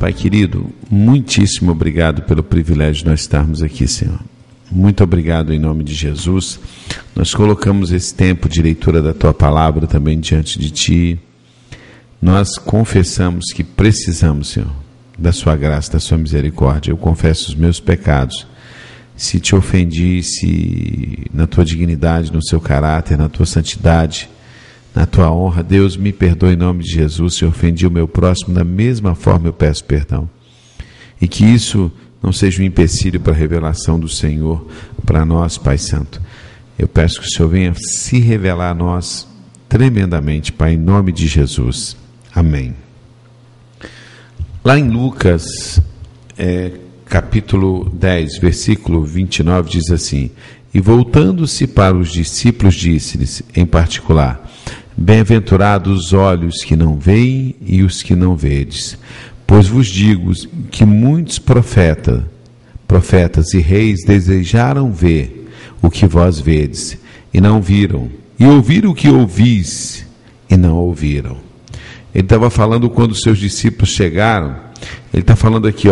Pai querido, muitíssimo obrigado pelo privilégio de nós estarmos aqui, Senhor. Muito obrigado em nome de Jesus. Nós colocamos esse tempo de leitura da Tua Palavra também diante de Ti. Nós confessamos que precisamos, Senhor, da Sua graça, da Sua misericórdia. Eu confesso os meus pecados. Se Te ofendi, se na Tua dignidade, no Seu caráter, na Tua santidade, na Tua honra, Deus, me perdoe em nome de Jesus. Se ofendi o meu próximo, da mesma forma eu peço perdão. E que isso não seja um empecilho para a revelação do Senhor para nós, Pai Santo. Eu peço que o Senhor venha se revelar a nós tremendamente, Pai, em nome de Jesus. Amém. Lá em Lucas, capítulo 10, versículo 29, diz assim: E voltando-se para os discípulos, disse-lhes, em particular: Bem-aventurados os olhos que não veem e os que não vedes. Pois vos digo que muitos profetas e reis desejaram ver o que vós vedes, e não viram, e ouvir o que ouvis, e não ouviram. Ele estava falando quando os seus discípulos chegaram. Ele está falando aqui,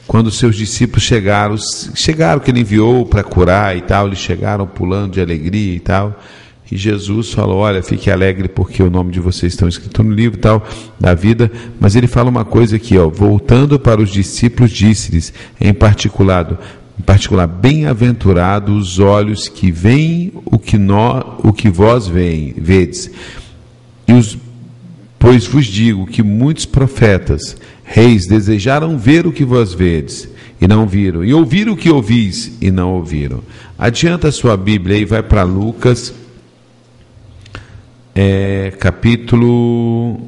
quando os seus discípulos chegaram que ele enviou para curar e tal, eles chegaram pulando de alegria e tal. E Jesus falou: olha, fique alegre porque o nome de vocês estão escrito no livro tal, da vida. Mas ele fala uma coisa aqui, voltando para os discípulos, disse-lhes, em particular, bem-aventurados os olhos que veem o que vós vedes. Pois vos digo que muitos profetas, reis, desejaram ver o que vós vedes, e não viram, e ouvir o que ouvis, e não ouviram. Adianta a sua Bíblia e vai para Lucas, capítulo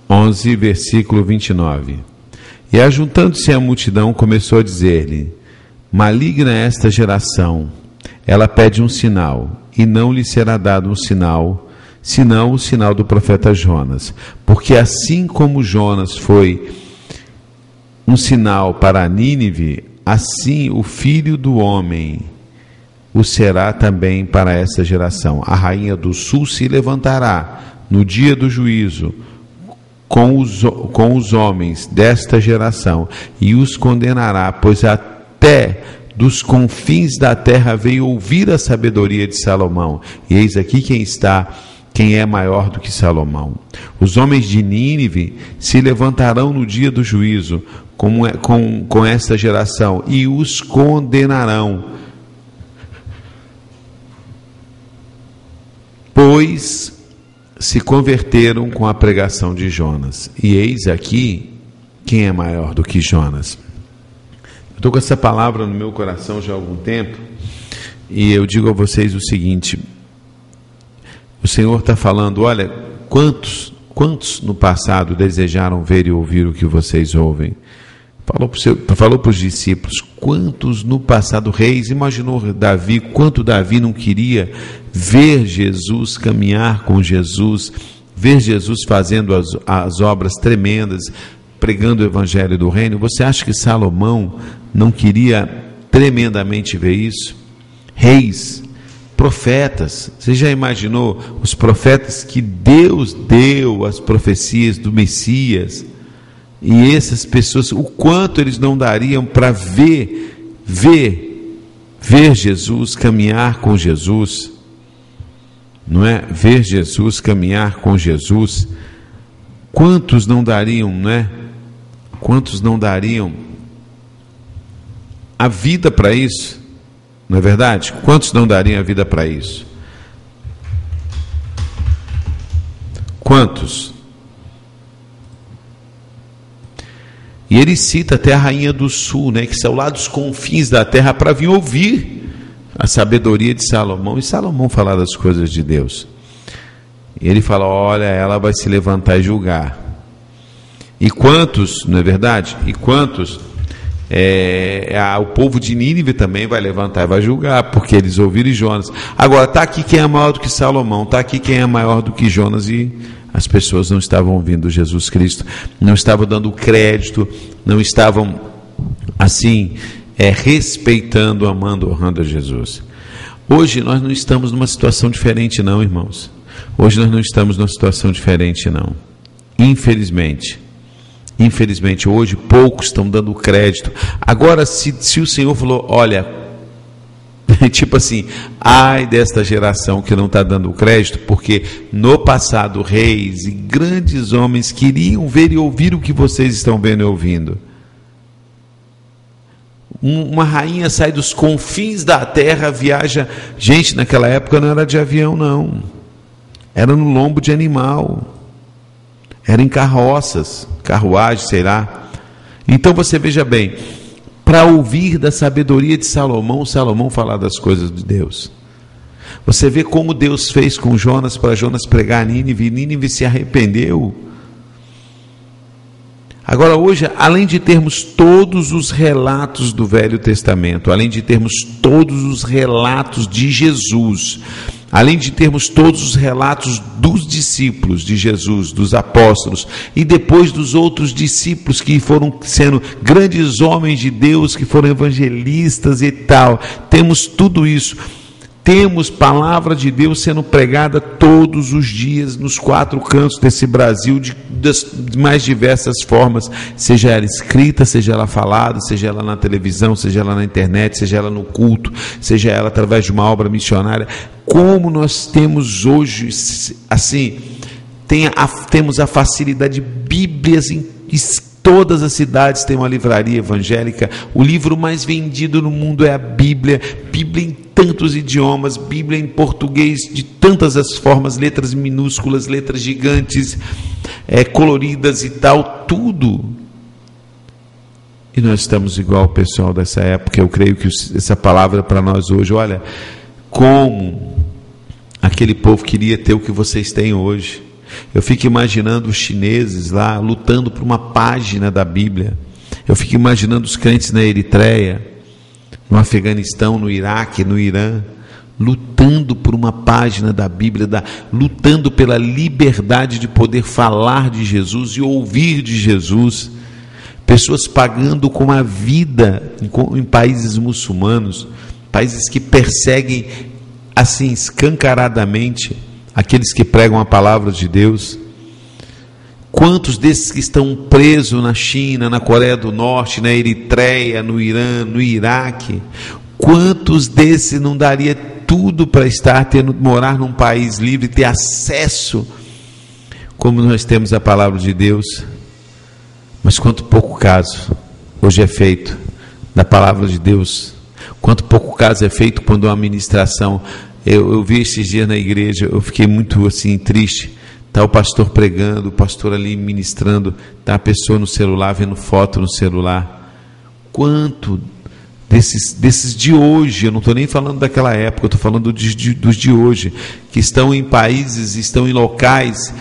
11, versículo 29. E ajuntando-se a multidão, começou a dizer-lhe: Maligna é esta geração, ela pede um sinal, e não lhe será dado um sinal, senão o sinal do profeta Jonas. Porque assim como Jonas foi um sinal para Nínive, assim o Filho do Homem o será também para essa geração. A rainha do sul se levantará no dia do juízo com os homens desta geração e os condenará, pois até dos confins da terra veio ouvir a sabedoria de Salomão. E eis aqui quem é maior do que Salomão. Os homens de Nínive se levantarão no dia do juízo com esta geração e os condenarão, pois se converteram com a pregação de Jonas. E eis aqui quem é maior do que Jonas. Eu estou com essa palavra no meu coração já há algum tempo, e eu digo a vocês o seguinte: o Senhor está falando, olha, quantos no passado desejaram ver e ouvir o que vocês ouvem? Falou para os discípulos, quantos no passado reis, imaginou Davi, quanto Davi não queria ver Jesus, caminhar com Jesus, ver Jesus fazendo as obras tremendas, pregando o evangelho do reino. Você acha que Salomão não queria tremendamente ver isso? Reis, profetas, você já imaginou os profetas que Deus deu as profecias do Messias? E essas pessoas, o quanto eles não dariam para ver Jesus, caminhar com Jesus, não é? Ver Jesus, caminhar com Jesus. Quantos não dariam, não é? Quantos não dariam a vida para isso? Não é verdade? Quantos não dariam a vida para isso? Quantos? E ele cita até a rainha do sul, né, que saiu lá dos confins da terra para vir ouvir a sabedoria de Salomão, e Salomão falar das coisas de Deus. E ele fala, olha, ela vai se levantar e julgar. E quantos, não é verdade? E quantos o povo de Nínive também vai levantar e vai julgar, porque eles ouviram Jonas. Agora, está aqui quem é maior do que Salomão, está aqui quem é maior do que Jonas, e as pessoas não estavam ouvindo Jesus Cristo, não estavam dando crédito, não estavam assim respeitando, amando, honrando a Jesus. Hoje nós não estamos numa situação diferente não, irmãos. Hoje nós não estamos numa situação diferente, não. Infelizmente. Infelizmente, hoje poucos estão dando crédito. Agora, se o Senhor falou, olha, tipo assim, ai desta geração que não está dando crédito, porque no passado reis e grandes homens queriam ver e ouvir o que vocês estão vendo e ouvindo. Uma rainha sai dos confins da terra, viaja. Gente, naquela época não era de avião, não. Era no lombo de animal. Era em carroças, carruagem, sei lá. Então você veja bem, para ouvir da sabedoria de Salomão, Salomão falar das coisas de Deus. Você vê como Deus fez com Jonas, para Jonas pregar a Nínive, e Nínive se arrependeu. Agora hoje, além de termos todos os relatos do Velho Testamento, além de termos todos os relatos de Jesus, além de termos todos os relatos dos discípulos de Jesus, dos apóstolos, e depois dos outros discípulos que foram sendo grandes homens de Deus, que foram evangelistas e tal, temos tudo isso. Temos palavra de Deus sendo pregada todos os dias nos 4 cantos desse Brasil, de mais diversas formas, seja ela escrita, seja ela falada, seja ela na televisão, seja ela na internet, seja ela no culto, seja ela através de uma obra missionária. Como nós temos hoje, assim, temos a facilidade de Bíblias em todas as cidades têm uma livraria evangélica. O livro mais vendido no mundo é a Bíblia. Bíblia em tantos idiomas, Bíblia em português de tantas as formas, letras minúsculas, letras gigantes, coloridas e tal, tudo. E nós estamos igual ao pessoal dessa época. Eu creio que essa palavra para nós hoje, olha, como aquele povo queria ter o que vocês têm hoje. Eu fico imaginando os chineses lá lutando por uma página da Bíblia. Eu fico imaginando os crentes na Eritreia, no Afeganistão, no Iraque, no Irã, lutando por uma página da Bíblia, lutando pela liberdade de poder falar de Jesus e ouvir de Jesus. Pessoas pagando com a vida em países muçulmanos, países que perseguem assim escancaradamente aqueles que pregam a palavra de Deus. Quantos desses que estão presos na China, na Coreia do Norte, na Eritreia, no Irã, no Iraque, quantos desses não daria tudo para morar num país livre, ter acesso, como nós temos a palavra de Deus? Mas quanto pouco caso hoje é feito da palavra de Deus, quanto pouco caso é feito quando uma ministração. Eu vi esses dias na igreja, eu fiquei muito assim triste. Está o pastor pregando, o pastor ali ministrando, está a pessoa no celular, vendo foto no celular. Quanto desses de hoje, eu não estou nem falando daquela época, eu estou falando dos de hoje, que estão em países, estão em locais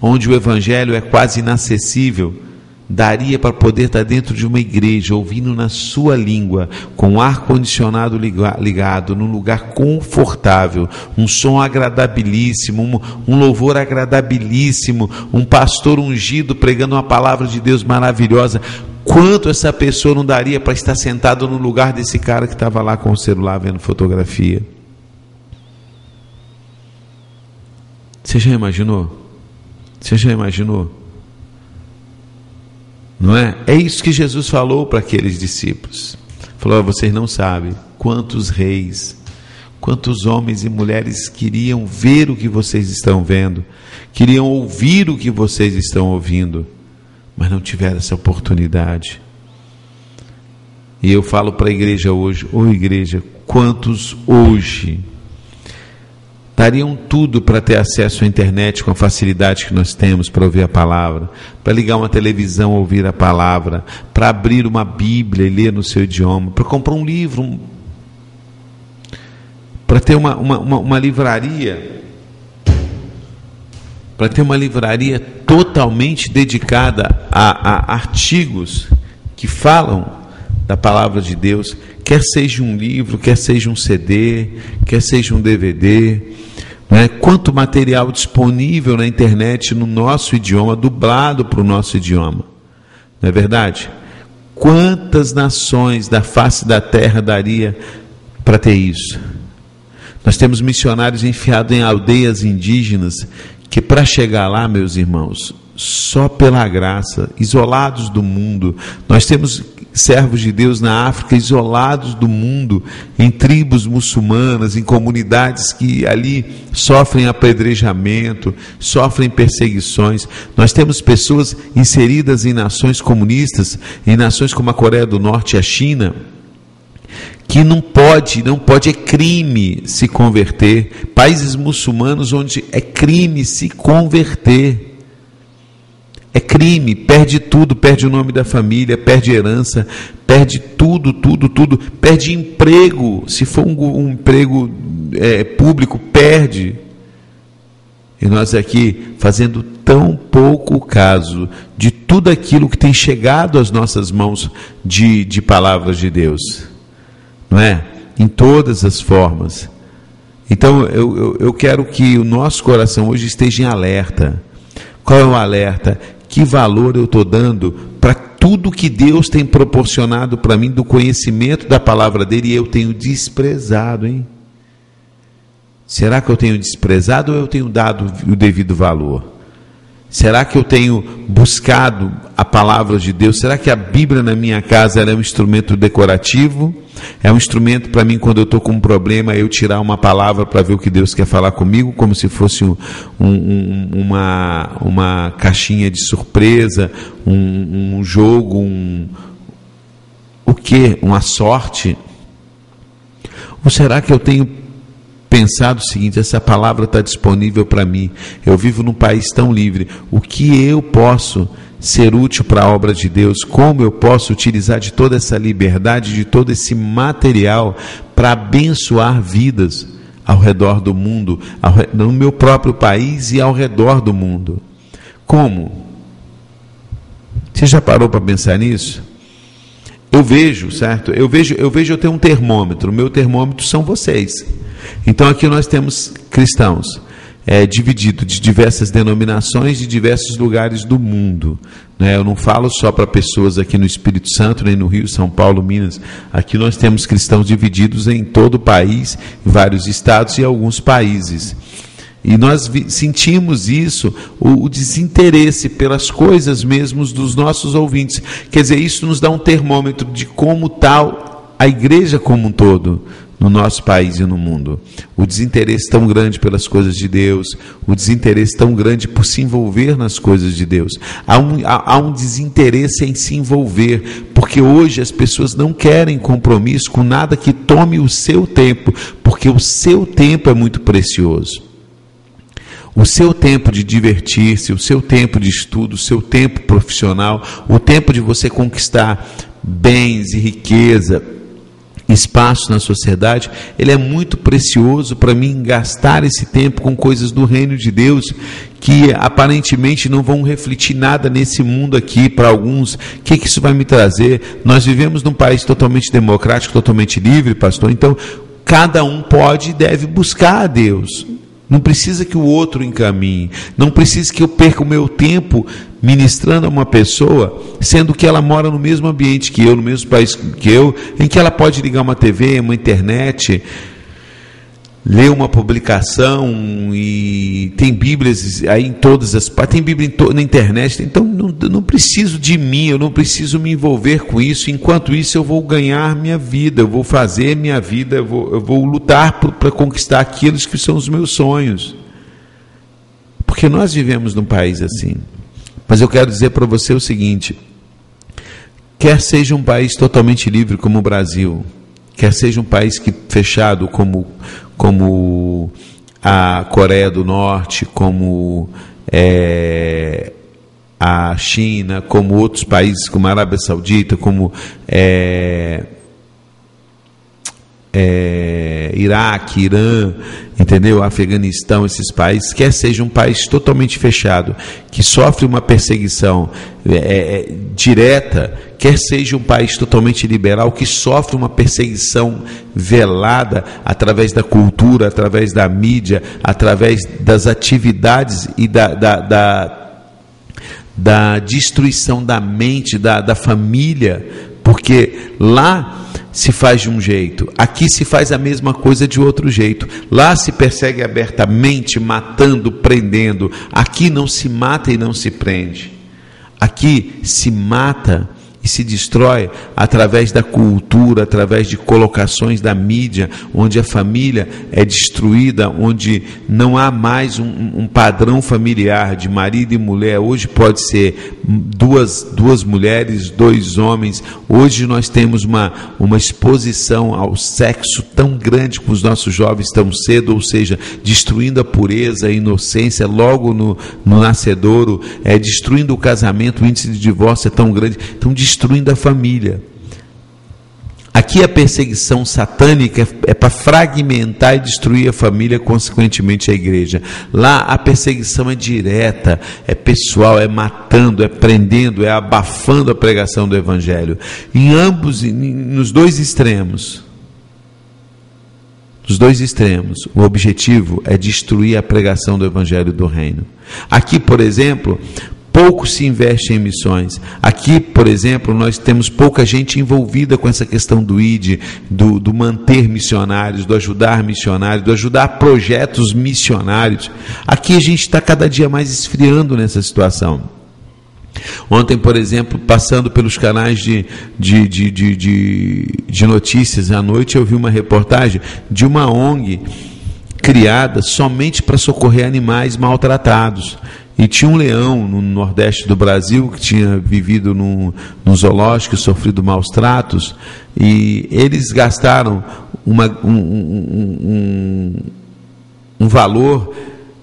onde o evangelho é quase inacessível, daria para poder estar dentro de uma igreja, ouvindo na sua língua, com o ar-condicionado ligado, num lugar confortável, um som agradabilíssimo, um louvor agradabilíssimo, um pastor ungido pregando uma palavra de Deus maravilhosa. Quanto essa pessoa não daria para estar sentado no lugar desse cara que estava lá com o celular vendo fotografia? Você já imaginou? Você já imaginou? Não é? É isso que Jesus falou para aqueles discípulos. Falou: vocês não sabem quantos reis, quantos homens e mulheres queriam ver o que vocês estão vendo, queriam ouvir o que vocês estão ouvindo, mas não tiveram essa oportunidade. E eu falo para a igreja hoje: ô igreja, quantos hoje dariam tudo para ter acesso à internet com a facilidade que nós temos para ouvir a palavra, para ligar uma televisão, ouvir a palavra, para abrir uma Bíblia e ler no seu idioma, para comprar um livro, para ter uma livraria, para ter uma livraria totalmente dedicada a artigos que falam da palavra de Deus, quer seja um livro, quer seja um CD, quer seja um DVD, né? Quanto material disponível na internet no nosso idioma, dublado para o nosso idioma, não é verdade? Quantas nações da face da terra daria para ter isso? Nós temos missionários enfiados em aldeias indígenas, que para chegar lá, meus irmãos, só pela graça, isolados do mundo. Nós temos servos de Deus na África, isolados do mundo, em tribos muçulmanas, em comunidades que ali sofrem apedrejamento, sofrem perseguições. Nós temos pessoas inseridas em nações comunistas, em nações como a Coreia do Norte e a China, que não pode, é crime se converter. Países muçulmanos onde é crime se converter. É crime, perde tudo, perde o nome da família, perde herança, perde tudo, perde emprego, se for um emprego público, perde. E nós aqui fazendo tão pouco caso de tudo aquilo que tem chegado às nossas mãos de palavras de Deus, não é? Em todas as formas. Então eu quero que o nosso coração hoje esteja em alerta. Qual é o alerta? Que valor eu estou dando para tudo que Deus tem proporcionado para mim, do conhecimento da palavra dele, e eu tenho desprezado, hein? Será que eu tenho desprezado ou eu tenho dado o devido valor? Será que eu tenho buscado a palavra de Deus? Será que a Bíblia na minha casa é um instrumento decorativo? É um instrumento para mim, quando eu estou com um problema, eu tirar uma palavra para ver o que Deus quer falar comigo, como se fosse uma caixinha de surpresa, um jogo, o quê? Uma sorte? Ou será que eu tenho pensado o seguinte: essa palavra está disponível para mim, eu vivo num país tão livre, o que eu posso ser útil para a obra de Deus, como eu posso utilizar de toda essa liberdade, de todo esse material para abençoar vidas ao redor do mundo, no meu próprio país e ao redor do mundo? Como? Você já parou para pensar nisso? Eu vejo, certo? Eu tenho um termômetro, o meu termômetro são vocês. Então aqui nós temos cristãos dividido de diversas denominações, de diversos lugares do mundo, né? Eu não falo só para pessoas aqui no Espírito Santo, nem no Rio, São Paulo, Minas. Aqui nós temos cristãos divididos em todo o país, em vários estados e alguns países. E nós sentimos isso, o desinteresse pelas coisas mesmo dos nossos ouvintes. Quer dizer, isso nos dá um termômetro de como está a igreja como um todo no nosso país e no mundo. O desinteresse tão grande pelas coisas de Deus, o desinteresse tão grande por se envolver nas coisas de Deus. Há um desinteresse em se envolver, porque hoje as pessoas não querem compromisso com nada que tome o seu tempo, porque o seu tempo é muito precioso. O seu tempo de divertir-se, o seu tempo de estudo, o seu tempo profissional, o tempo de você conquistar bens e riqueza, espaço na sociedade, ele é muito precioso para mim gastar esse tempo com coisas do reino de Deus, que aparentemente não vão refletir nada nesse mundo aqui. Para alguns, o que isso vai me trazer? Nós vivemos num país totalmente democrático, totalmente livre, pastor, então cada um pode e deve buscar a Deus. Não precisa que o outro encaminhe, não precisa que eu perca o meu tempo ministrando a uma pessoa, sendo que ela mora no mesmo ambiente que eu, no mesmo país que eu, em que ela pode ligar uma TV, uma internet, ler uma publicação, e tem Bíblias aí em todas as partes, tem Bíblia na internet. Então não preciso de mim, eu não preciso me envolver com isso. Enquanto isso eu vou ganhar minha vida, eu vou fazer minha vida, eu vou lutar para conquistar aqueles que são os meus sonhos, porque nós vivemos num país assim. Mas eu quero dizer para você o seguinte: quer seja um país totalmente livre como o Brasil, quer seja um país fechado como a Coreia do Norte, como a China, como outros países, como a Arábia Saudita, como Iraque, Irã, entendeu? Afeganistão, esses países, quer seja um país totalmente fechado, que sofre uma perseguição direta, quer seja um país totalmente liberal, que sofre uma perseguição velada através da cultura, através da mídia, através das atividades e da destruição da mente, da família, porque lá se faz de um jeito, aqui se faz a mesma coisa de outro jeito. Lá se persegue abertamente, matando, prendendo. Aqui não se mata e não se prende. Aqui se mata e se destrói através da cultura, através de colocações da mídia, onde a família é destruída, onde não há mais um padrão familiar de marido e mulher. Hoje pode ser duas mulheres, 2 homens. Hoje nós temos uma exposição ao sexo tão grande com os nossos jovens tão cedo, ou seja, destruindo a pureza, a inocência logo no nascedouro, destruindo o casamento. O índice de divórcio é tão grande, então destruindo a família. Aqui a perseguição satânica é para fragmentar e destruir a família, consequentemente a igreja. Lá a perseguição é direta, é pessoal, é matando, é prendendo, é abafando a pregação do evangelho. Nos dois extremos, o objetivo é destruir a pregação do evangelho do reino. Aqui, por exemplo, pouco se investe em missões. Aqui, por exemplo, nós temos pouca gente envolvida com essa questão do ID, do manter missionários, do ajudar missionários, do ajudar projetos missionários. Aqui a gente está cada dia mais esfriando nessa situação. Ontem, por exemplo, passando pelos canais de notícias à noite, eu vi uma reportagem de uma ONG criada somente para socorrer animais maltratados. E tinha um leão no nordeste do Brasil que tinha vivido num zoológico, sofrido maus tratos, e eles gastaram um valor,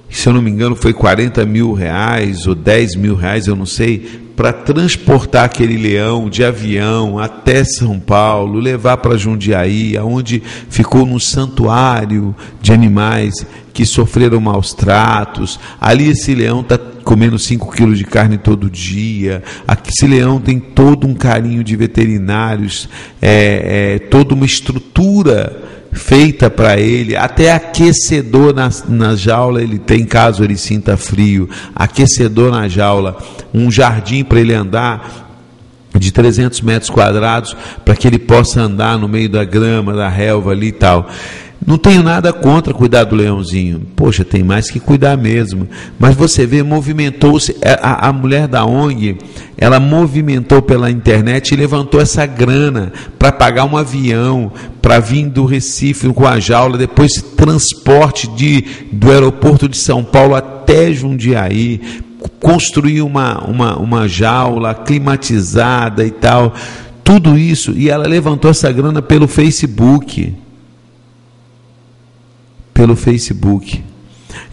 se eu não me engano foi R$40 mil ou R$10 mil, eu não sei, para transportar aquele leão de avião até São Paulo, levar para Jundiaí, onde ficou num santuário de animais que sofreram maus tratos. Ali esse leão está comendo 5 quilos de carne todo dia. Aqui esse leão tem todo um carinho de veterinários, toda uma estrutura feita para ele, até aquecedor na jaula ele tem, caso ele sinta frio, aquecedor na jaula, um jardim para ele andar de 300 metros quadrados, para que ele possa andar no meio da grama, da relva ali e tal. Não tenho nada contra cuidar do leãozinho, poxa, tem mais que cuidar mesmo, mas você vê, movimentou-se, a mulher da ONG, ela movimentou pela internet e levantou essa grana para pagar um avião, para vir do Recife com a jaula, depois transporte do aeroporto de São Paulo até Jundiaí, construir uma jaula climatizada e tal, tudo isso, e ela levantou essa grana pelo Facebook.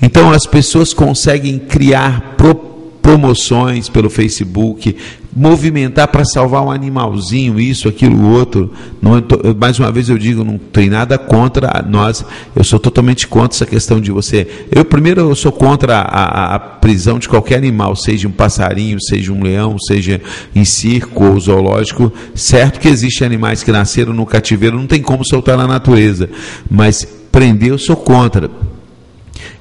Então as pessoas conseguem criar promoções pelo Facebook, movimentar para salvar um animalzinho, isso, aquilo, outro. Mais uma vez eu digo, não tem nada contra nós, eu sou totalmente contra essa questão de você. Eu sou contra a prisão de qualquer animal, seja um passarinho, seja um leão, seja em circo ou zoológico. Certo que existem animais que nasceram no cativeiro, não tem como soltar na natureza, mas prender eu sou contra,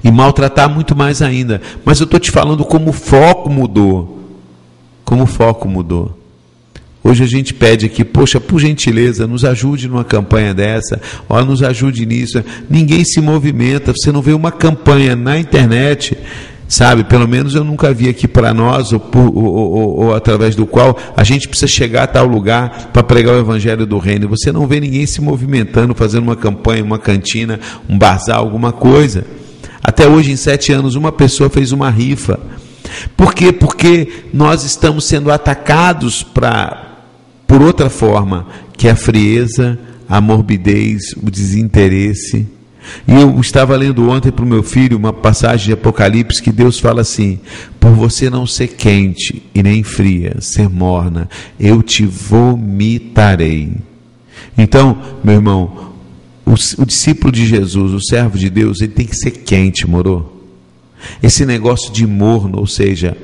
e maltratar muito mais ainda. Mas eu estou te falando como o foco mudou. Hoje a gente pede aqui, poxa, por gentileza, nos ajude numa campanha dessa, nos ajude nisso. Ninguém se movimenta, você não vê uma campanha na internet, sabe? Pelo menos eu nunca vi aqui para nós, ou através do qual a gente precisa chegar a tal lugar para pregar o evangelho do reino. Você não vê ninguém se movimentando, fazendo uma campanha, uma cantina, um bazar, alguma coisa. Até hoje, em 7 anos, uma pessoa fez uma rifa. Por quê? Porque nós estamos sendo atacados por outra forma, que é a frieza, a morbidez, o desinteresse. E eu estava lendo ontem para o meu filho uma passagem de Apocalipse que Deus fala assim: por você não ser quente e nem fria, ser morna, eu te vomitarei. Então, meu irmão, o discípulo de Jesus, o servo de Deus, ele tem que ser quente, moro? Esse negócio de morno, ou seja,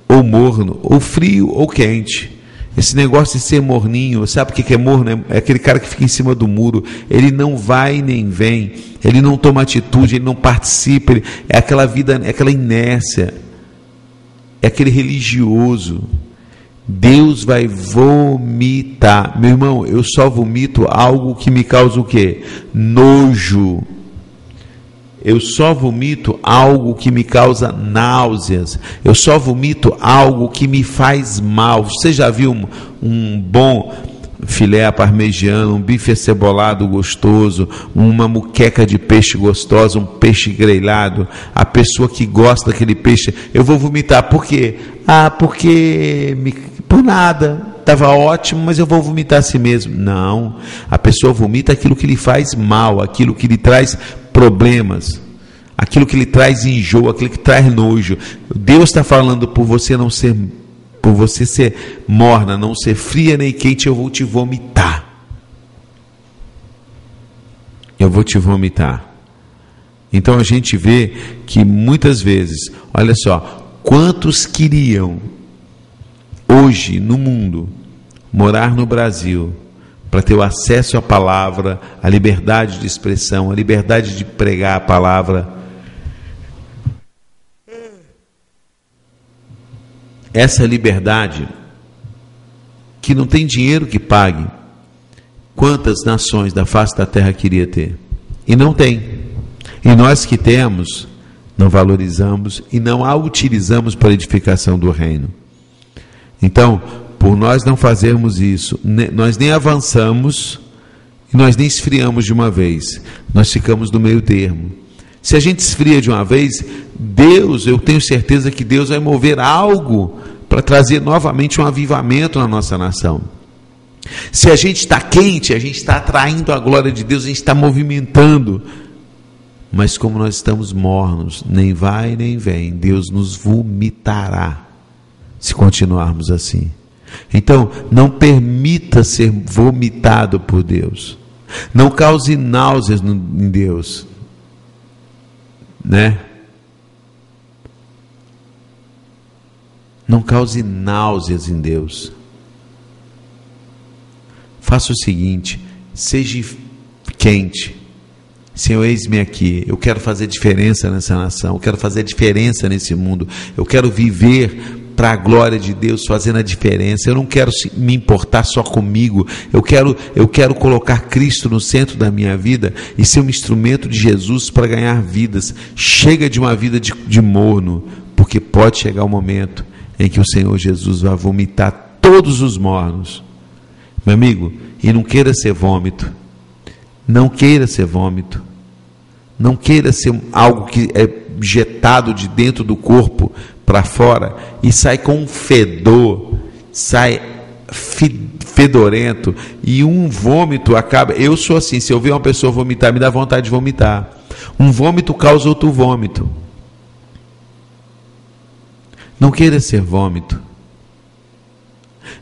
ou morno, ou frio, ou quente. Esse negócio de ser morninho, sabe o que é morno? É aquele cara que fica em cima do muro, ele não vai nem vem, ele não toma atitude, ele não participa, é aquela vida, é aquela inércia, é aquele religioso. Deus vai vomitar. Meu irmão, eu só vomito algo que me causa o quê? Nojo. Eu só vomito algo que me causa náuseas. Eu só vomito algo que me faz mal. Você já viu um bom filé à parmegiana, um bife acebolado gostoso, uma muqueca de peixe gostosa, um peixe grelhado? A pessoa que gosta daquele peixe, eu vou vomitar. Por quê? Por nada. Estava ótimo, mas eu vou vomitar a si mesmo. Não. A pessoa vomita aquilo que lhe faz mal, aquilo que lhe traz problemas, aquilo que lhe traz enjoo, aquilo que traz nojo. Deus está falando por você ser morna, não ser fria nem quente, eu vou te vomitar. Eu vou te vomitar. Então a gente vê que muitas vezes, olha só, quantos queriam hoje no mundo morar no Brasil para ter o acesso à palavra, a liberdade de expressão, a liberdade de pregar a palavra. Essa liberdade que não tem dinheiro que pague. Quantas nações da face da terra queria ter? E não tem. E nós que temos, não valorizamos e não a utilizamos para a edificação do reino. Então, por nós não fazermos isso, nós nem avançamos e nós nem esfriamos de uma vez. Nós ficamos no meio termo. Se a gente esfria de uma vez, eu tenho certeza que Deus vai mover algo para trazer novamente um avivamento na nossa nação. Se a gente está quente, a gente está atraindo a glória de Deus, a gente está movimentando. Mas como nós estamos mornos, nem vai nem vem, Deus nos vomitará se continuarmos assim. Então, não permita ser vomitado por Deus. Não cause náuseas em Deus, né? Não cause náuseas em Deus. Faça o seguinte: seja quente. Senhor, eis-me aqui. Eu quero fazer diferença nessa nação. Eu quero fazer diferença nesse mundo. Eu quero viver para a glória de Deus, fazendo a diferença. Eu não quero me importar só comigo. Eu quero colocar Cristo no centro da minha vida e ser um instrumento de Jesus para ganhar vidas. Chega de uma vida de morno, porque pode chegar o momento em que o Senhor Jesus vai vomitar todos os mornos. Meu amigo, e não queira ser vômito. Não queira ser vômito. Não queira ser algo que é jetado de dentro do corpo para fora e sai com um fedor, sai fedorento, e um vômito acaba. Eu sou assim, se eu ver uma pessoa vomitar, me dá vontade de vomitar. Um vômito causa outro vômito. Não queira ser vômito.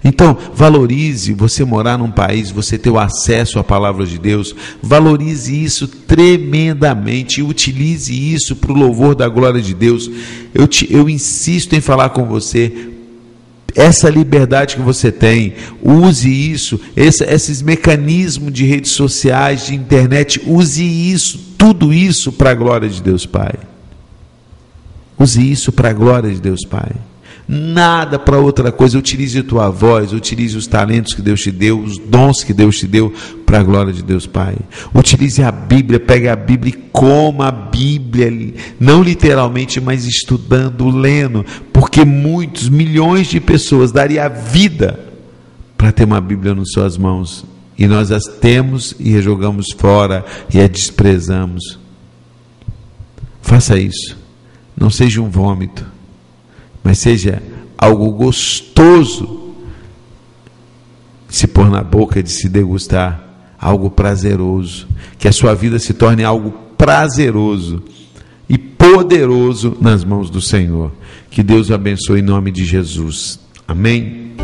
Então, valorize você morar num país, você ter o acesso à palavra de Deus. Valorize isso tremendamente e utilize isso para o louvor da glória de Deus. Eu insisto em falar com você, essa liberdade que você tem, use isso, esses mecanismos de redes sociais, de internet, use isso, tudo isso para a glória de Deus Pai. Use isso para a glória de Deus Pai. Nada para outra coisa. Utilize a tua voz, utilize os talentos que Deus te deu, os dons que Deus te deu para a glória de Deus Pai. Utilize a Bíblia, pegue a Bíblia e coma a Bíblia, não literalmente, mas estudando, lendo, porque milhões de pessoas daria a vida para ter uma Bíblia nas suas mãos, e nós as temos e a jogamos fora e a desprezamos. Faça isso. Não seja um vômito, mas seja algo gostoso de se pôr na boca, de se degustar, algo prazeroso, que a sua vida se torne algo prazeroso e poderoso nas mãos do Senhor. Que Deus o abençoe em nome de Jesus. Amém?